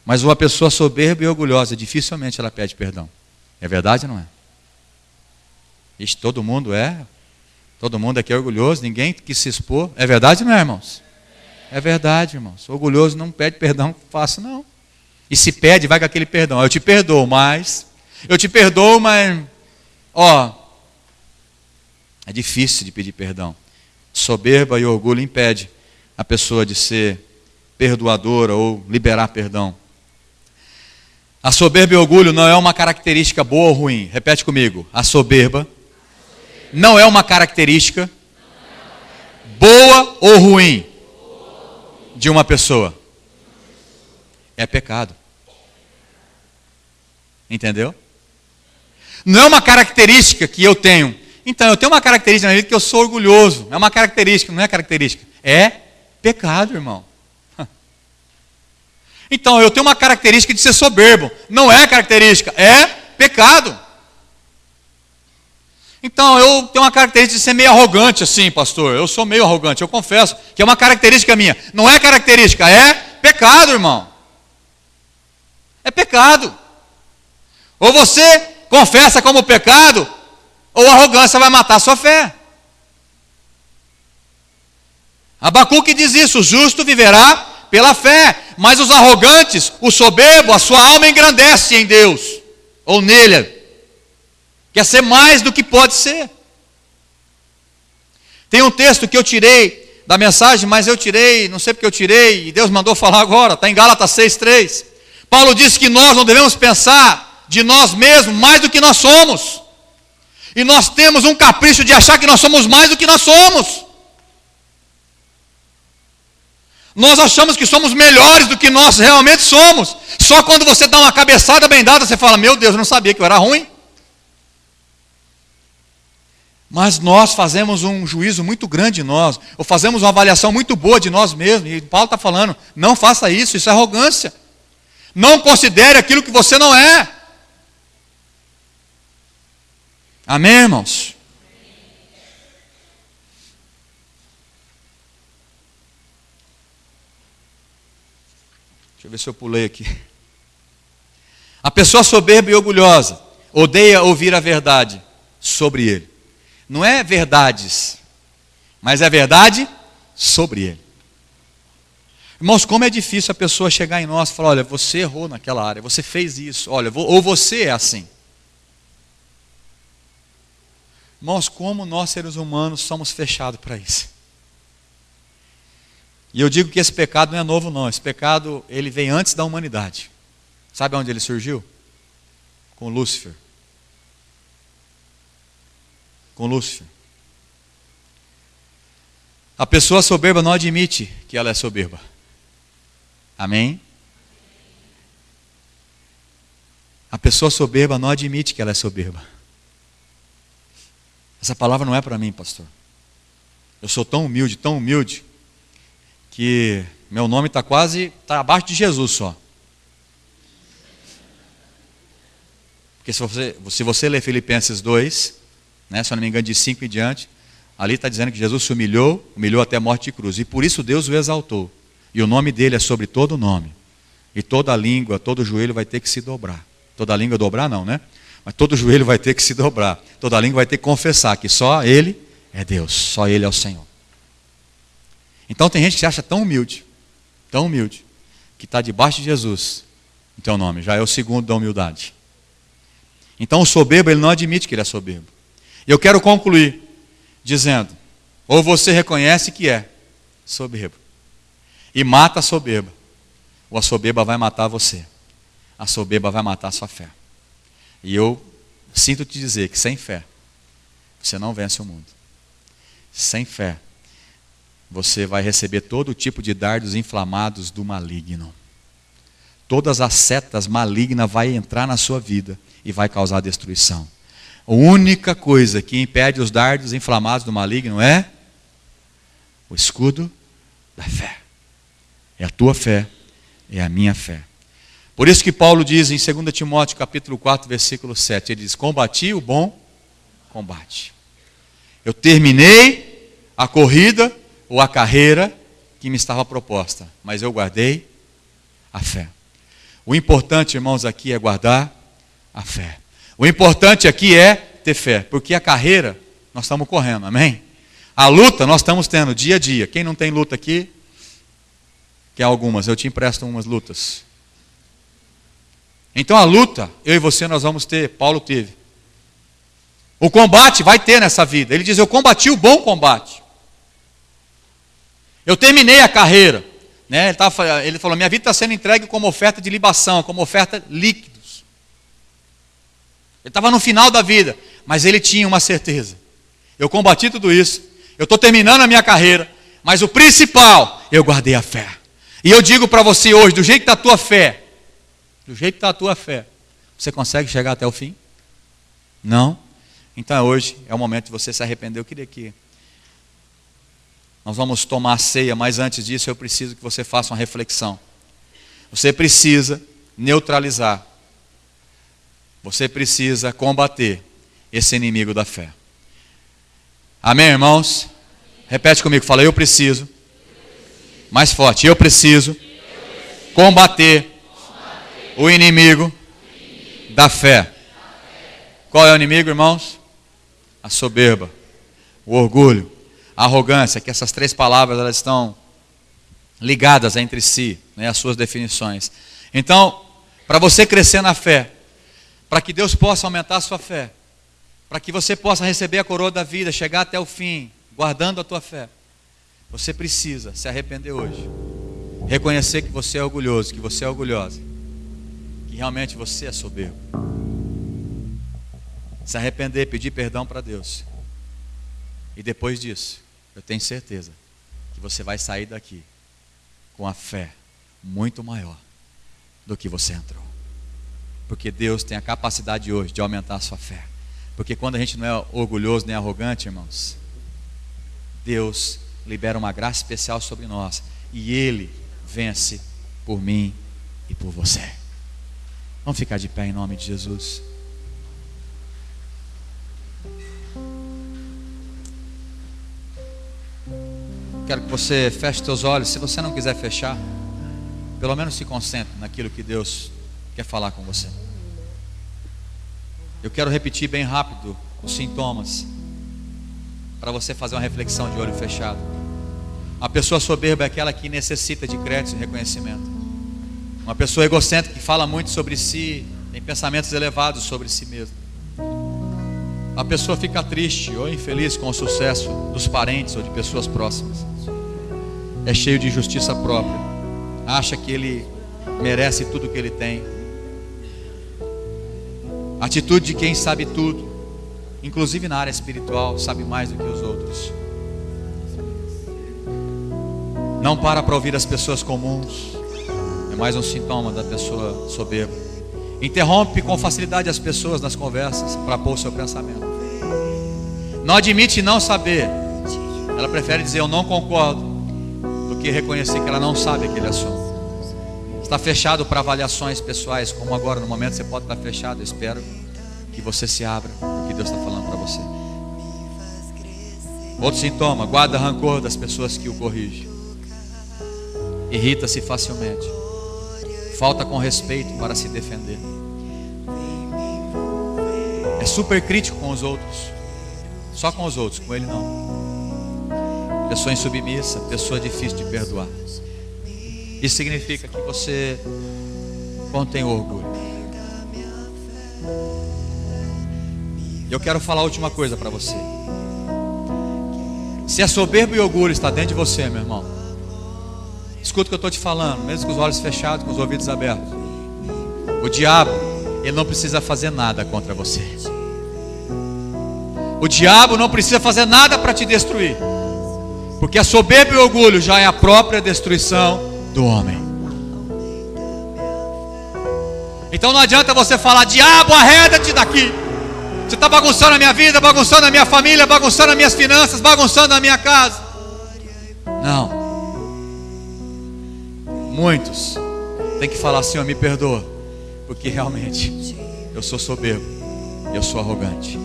S1: Mas uma pessoa soberba e orgulhosa, dificilmente ela pede perdão. É verdade ou não é? Ixi, todo mundo aqui é orgulhoso, ninguém quis se expor. É verdade ou não é, irmãos? É verdade, irmãos. Orgulhoso não pede perdão fácil, não. E se pede, vai com aquele perdão. Eu te perdoo, mas... Ó, é difícil de pedir perdão. Soberba e orgulho impede a pessoa de ser perdoadora ou liberar perdão. A soberba e orgulho não é uma característica boa ou ruim. Repete comigo. A soberba não é uma característica boa ou ruim de uma pessoa. É pecado. Entendeu? Não é uma característica que eu tenho. Então, eu tenho uma característica na vida que eu sou orgulhoso. É uma característica, não é característica. É pecado, irmão. Então, eu tenho uma característica de ser soberbo. Não é característica, é pecado. Então, eu tenho uma característica de ser meio arrogante assim, pastor. Eu sou meio arrogante, eu confesso que é uma característica minha. Não é característica, é pecado, irmão. É pecado. Ou você confessa como pecado, ou a arrogância vai matar a sua fé. Abacuque diz isso, o justo viverá pela fé, mas os arrogantes, o soberbo, a sua alma engrandece em Deus, ou nele, quer ser mais do que pode ser. Tem um texto que eu tirei da mensagem, mas eu tirei, não sei porque eu tirei, e Deus mandou falar agora, está em Gálatas 6,3. Paulo disse que nós não devemos pensar de nós mesmos mais do que nós somos, e nós temos um capricho de achar que nós somos mais do que nós somos. Nós achamos que somos melhores do que nós realmente somos. Só quando você dá uma cabeçada bem dada, você fala, meu Deus, eu não sabia que eu era ruim. Mas nós fazemos um juízo muito grande de nós, ou fazemos uma avaliação muito boa de nós mesmos. E Paulo está falando, não faça isso, isso é arrogância. Não considere aquilo que você não é. Amém, irmãos? Deixa eu ver se eu pulei aqui. A pessoa soberba e orgulhosa odeia ouvir a verdade sobre ele. Não é verdades, mas é verdade sobre ele. Irmãos, como é difícil a pessoa chegar em nós e falar, olha, você errou naquela área, você fez isso, olha, ou você é assim. Irmãos, como nós seres humanos somos fechados para isso. E eu digo que esse pecado não é novo não, esse pecado ele vem antes da humanidade. Sabe onde ele surgiu? Com Lúcifer. Com Lúcifer. A pessoa soberba não admite que ela é soberba. Amém? A pessoa soberba não admite que ela é soberba. Essa palavra não é para mim, pastor. Eu sou tão humilde, que meu nome está abaixo de Jesus só. Porque se você ler Filipenses 2, né, se eu não me engano, de 5 em diante, ali está dizendo que Jesus se humilhou até a morte de cruz. E por isso Deus o exaltou. E o nome dele é sobre todo nome. E toda língua, todo joelho vai ter que se dobrar. Toda língua dobrar não, né? Mas todo joelho vai ter que se dobrar. Toda língua vai ter que confessar que só Ele é Deus, só Ele é o Senhor. Então tem gente que se acha tão humilde, que está debaixo de Jesus, em teu nome, já é o segundo da humildade. Então o soberbo, ele não admite que ele é soberbo. E eu quero concluir dizendo, ou você reconhece que é soberbo, e mata a soberba, ou a soberba vai matar você. A soberba vai matar a sua fé. E eu sinto te dizer que sem fé, você não vence o mundo. Sem fé, você vai receber todo tipo de dardos inflamados do maligno. Todas as setas malignas vão entrar na sua vida e vai causar destruição. A única coisa que impede os dardos inflamados do maligno é o escudo da fé. É a tua fé, é a minha fé. Por isso que Paulo diz em 2 Timóteo capítulo 4, versículo 7, ele diz, combati o bom combate. Eu terminei a corrida ou a carreira que me estava proposta, mas eu guardei a fé. O importante, irmãos, aqui é guardar a fé. O importante aqui é ter fé, porque a carreira nós estamos correndo, amém? A luta nós estamos tendo dia a dia. Quem não tem luta aqui, quer algumas, eu te empresto umas lutas. Então a luta, eu e você nós vamos ter, Paulo teve. O combate vai ter nessa vida. Ele diz, eu combati o bom combate. Eu terminei a carreira. Né? Ele falou, minha vida está sendo entregue como oferta de libação, como oferta líquidos. Ele estava no final da vida, mas ele tinha uma certeza. Eu combati tudo isso, eu estou terminando a minha carreira, mas o principal, eu guardei a fé. E eu digo para você hoje, do jeito que está a tua fé, você consegue chegar até o fim? Não? Então hoje é o momento de você se arrepender. Eu queria que nós vamos tomar a ceia, mas antes disso eu preciso que você faça uma reflexão. Você precisa neutralizar. Você precisa combater esse inimigo da fé. Amém, irmãos? Repete comigo, fala, eu preciso. Mais forte, eu preciso combater o inimigo da fé. Qual é o inimigo, irmãos? A soberba, o orgulho, a arrogância, que essas três palavras elas estão ligadas entre si, né, as suas definições. Então, para você crescer na fé, para que Deus possa aumentar a sua fé, para que você possa receber a coroa da vida, chegar até o fim, guardando a tua fé, você precisa se arrepender hoje, reconhecer que você é orgulhoso, que você é orgulhosa, que realmente você é soberbo. Se arrepender, pedir perdão para Deus. E depois disso, eu tenho certeza que você vai sair daqui com a fé muito maior do que você entrou. Porque Deus tem a capacidade hoje de aumentar a sua fé. Porque quando a gente não é orgulhoso nem arrogante, irmãos, Deus libera uma graça especial sobre nós. E Ele vence por mim e por você. Vamos ficar de pé em nome de Jesus. Quero que você feche seus olhos. Se você não quiser fechar, pelo menos se concentre naquilo que Deus quer falar com você. Eu quero repetir bem rápido os sintomas, para você fazer uma reflexão de olho fechado. A pessoa soberba é aquela que necessita de crédito e reconhecimento. Uma pessoa egocêntrica que fala muito sobre si, tem pensamentos elevados sobre si mesmo. A pessoa fica triste ou infeliz com o sucesso dos parentes ou de pessoas próximas. É cheio de justiça própria. Acha que ele merece tudo que ele tem. Atitude de quem sabe tudo, inclusive na área espiritual, sabe mais do que os outros. Não para ouvir as pessoas comuns. mais um sintoma da pessoa soberba. Interrompe com facilidade as pessoas nas conversas para pôr o seu pensamento. Não admite não saber. Ela prefere dizer eu não concordo do que reconhecer que ela não sabe aquele assunto. Está fechado para avaliações pessoais, como agora no momento você pode estar fechado. Eu espero que você se abra o que Deus está falando para você. Outro sintoma: guarda rancor das pessoas que o corrigem. Irrita-se facilmente. Falta com respeito para se defender. É super crítico com os outros. Só com os outros, com ele não. Pessoa insubmissa, pessoa difícil de perdoar. Isso significa que você contém orgulho. Eu quero falar a última coisa para você. Se a soberba e orgulho está dentro de você, meu irmão, escuta o que eu estou te falando, mesmo com os olhos fechados, com os ouvidos abertos. O diabo, ele não precisa fazer nada contra você. O diabo não precisa fazer nada para te destruir, porque a soberba e o orgulho já é a própria destruição do homem. Então não adianta você falar: diabo, arreda-te daqui. Você está bagunçando a minha vida, bagunçando a minha família, bagunçando as minhas finanças, bagunçando a minha casa. Não. Muitos têm que falar: Senhor, me perdoa, porque realmente eu sou soberbo, eu sou arrogante.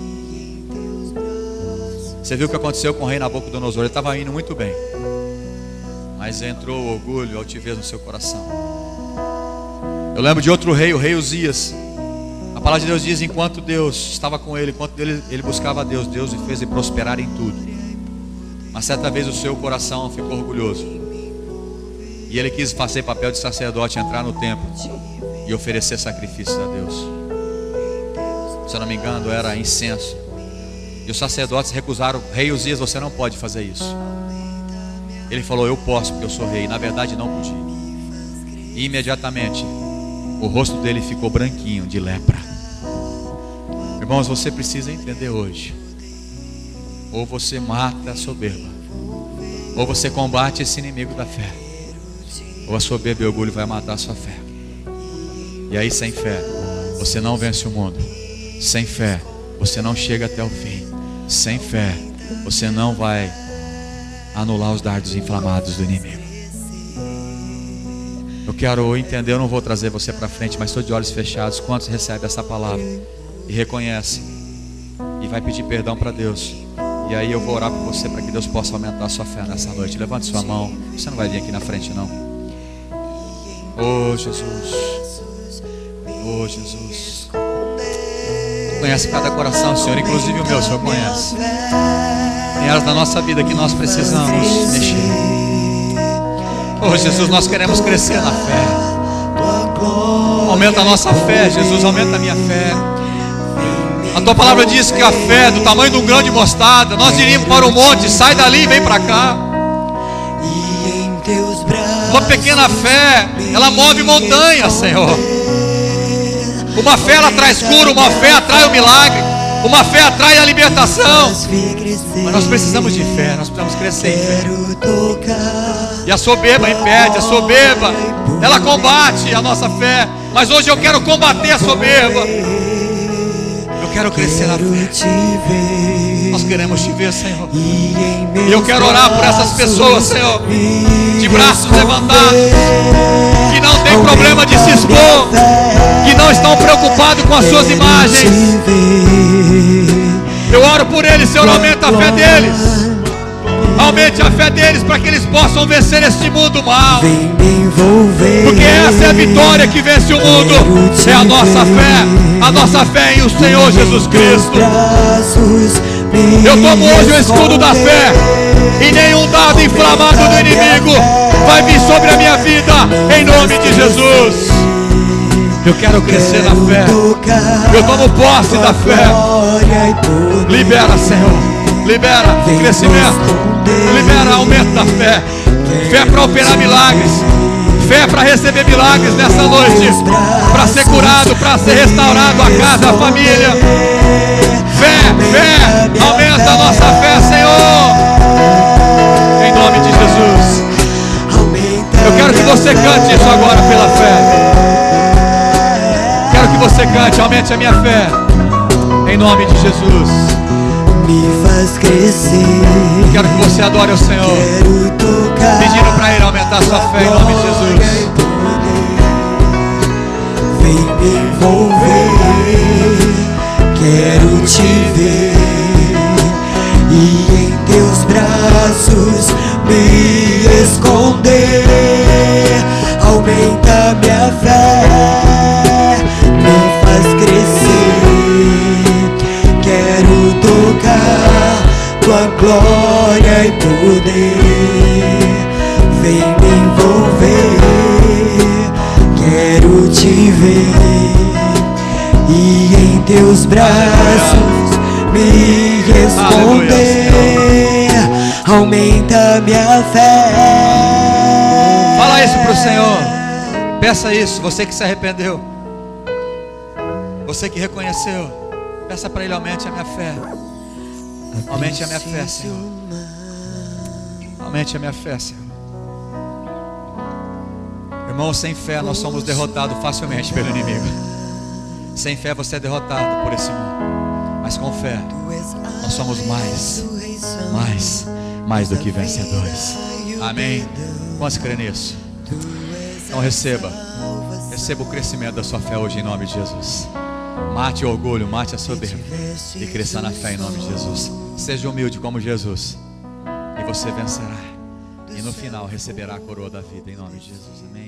S1: Você viu o que aconteceu com o rei Nabucodonosor? Ele estava indo muito bem, mas entrou o orgulho e a altivez no seu coração. Eu lembro de outro rei, o rei Uzias. A palavra de Deus diz: enquanto Deus estava com ele, enquanto ele buscava a Deus, Deus o fez ele prosperar em tudo. Mas certa vez o seu coração ficou orgulhoso, e ele quis fazer papel de sacerdote, entrar no templo e oferecer sacrifícios a Deus. Se eu não me engano, era incenso. E os sacerdotes recusaram: rei Uzias, você não pode fazer isso. Ele falou: eu posso, porque eu sou rei. Na verdade não podia. E imediatamente o rosto dele ficou branquinho de lepra. Irmãos, você precisa entender hoje: ou você mata a soberba, ou você combate esse inimigo da fé, ou a soberba e o orgulho vai matar a sua fé. E aí, sem fé você não vence o mundo. Sem fé você não chega até o fim. Sem fé você não vai anular os dardos inflamados do inimigo. Eu quero entender, eu não vou trazer você para frente, mas estou de olhos fechados. Quantos recebem essa palavra e reconhecem e vai pedir perdão para Deus? E aí eu vou orar por você para que Deus possa aumentar a sua fé nessa noite. Levante sua mão. Você não vai vir aqui na frente não. Oh Jesus, oh Jesus, conhece cada coração, Senhor, inclusive o meu, o Senhor conhece. Tem áreas da nossa vida que nós precisamos mexer. Oh Jesus, nós queremos crescer na fé. Aumenta a nossa fé, Jesus, aumenta a minha fé. A tua palavra diz que a fé é do tamanho de um grão de mostarda. Nós iríamos para o monte: sai dali e vem para cá. Uma pequena fé, ela move montanhas, Senhor. Uma fé, ela traz cura, uma fé atrai o milagre, uma fé atrai a libertação. Mas nós precisamos de fé, nós precisamos crescer em fé. E a soberba impede, a soberba, ela combate a nossa fé. Mas hoje eu quero combater a soberba. Eu quero crescer na fé. Nós queremos te ver, Senhor. E eu quero orar por essas pessoas, Senhor, de braços levantados, que não tem problema de se expor, que não estão preocupados com as suas imagens. Eu oro por eles, Senhor, aumenta a fé deles. Aumente a fé deles para que eles possam vencer este mundo mal. Porque essa é a vitória que vence o mundo. É a nossa fé. A nossa fé em o Senhor Jesus Cristo. Eu tomo hoje o escudo da fé, e nenhum dardo inflamado do inimigo vai vir sobre a minha vida, em nome de Jesus. Eu quero crescer na fé. Eu tomo posse da fé. Libera, Senhor. Libera crescimento. Libera aumento da fé. Fé para operar milagres. Fé para receber milagres nessa noite. Para ser curado, para ser restaurado a casa, a família. Fé. Aumenta a nossa fé, Senhor. Em nome de Jesus. Eu quero que você você cante isso agora pela fé. Quero que você cante, aumente a minha fé. Em nome de Jesus.
S2: Me faz crescer.
S1: Quero que você adore o Senhor.
S2: Quero tocar.
S1: Pedindo para Ele aumentar a sua fé em nome de Jesus.
S2: Vem me envolver. Quero te ver. E em teus braços me esconder. Aumenta minha fé, me faz crescer. Quero tocar tua glória e poder. Vem me envolver. Quero te ver. E em teus braços me esconder. Aumenta minha fé.
S1: Fala isso pro Senhor. Peça isso, você que se arrependeu, você que reconheceu. Peça para Ele, aumente a minha fé. Aumente a minha fé, Senhor. Aumente a minha fé, Senhor. Irmão, sem fé nós somos derrotados facilmente pelo inimigo. Sem fé você é derrotado por esse mundo. Mas com fé nós somos mais do que vencedores. Amém? Quantos crê nisso? Então receba o crescimento da sua fé hoje em nome de Jesus. Mate o orgulho, mate a soberba e cresça na fé em nome de Jesus. Seja humilde como Jesus e você vencerá. E no final receberá a coroa da vida em nome de Jesus. Amém.